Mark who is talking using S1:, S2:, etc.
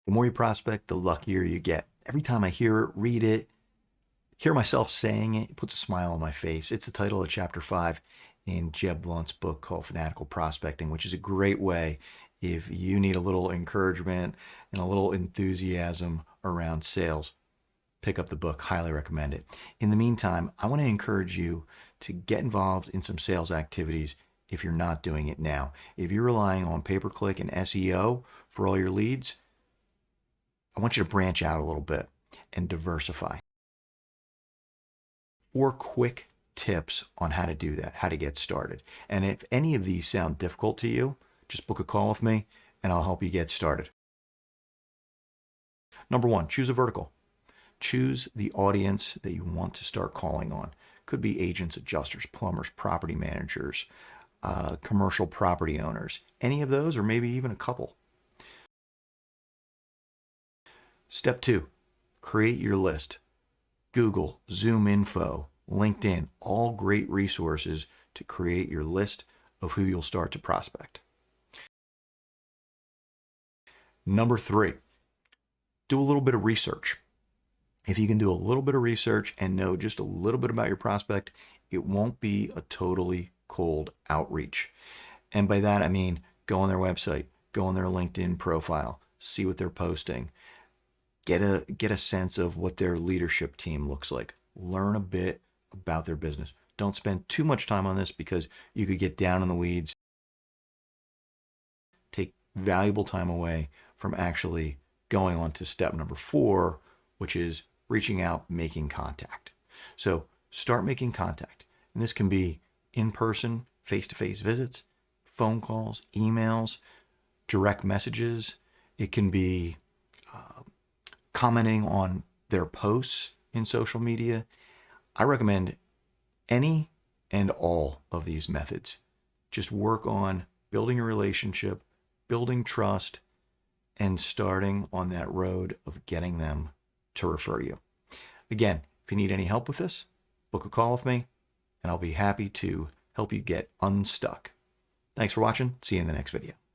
S1: The more you prospect, the luckier you get. Every time I hear it, read it, hear myself saying it, it puts a smile on my face. It's the title of chapter 5 in Jeb Blount's book called Fanatical Prospecting, which is a great way if you need a little encouragement and a little enthusiasm around sales. Pick up the book. Highly recommend it. In the meantime, I want to encourage you to get involved in some sales activities if you're not doing it now. If you're relying on pay-per-click and SEO for all your leads, I want you to branch out a little bit and diversify. 4 quick tips on how to do that, how to get started. And if any of these sound difficult to you, just book a call with me and I'll help you get started. Number 1, choose a vertical. Choose the audience that you want to start calling on. Could be agents, adjusters, plumbers, property managers, commercial property owners, any of those, or maybe even a couple. Step 2, create your list. Google, Zoom Info, LinkedIn, all great resources to create your list of who you'll start to prospect. Number 3, do a little bit of research. If you can do a little bit of research and know just a little bit about your prospect, it won't be a totally cold outreach. And by that, I mean, go on their website, go on their LinkedIn profile, see what they're posting, get a sense of what their leadership team looks like, learn a bit about their business. Don't spend too much time on this because you could get down in the weeds. Take valuable time away from actually going on to step number 4, which is reaching out, making contact. So start making contact. And this can be in-person, face-to-face visits, phone calls, emails, direct messages. It can be commenting on their posts in social media. I recommend any and all of these methods. Just work on building a relationship, building trust, and starting on that road of getting them to refer you. Again, if you need any help with this, book a call with me and I'll be happy to help you get unstuck. Thanks for watching. See you in the next video.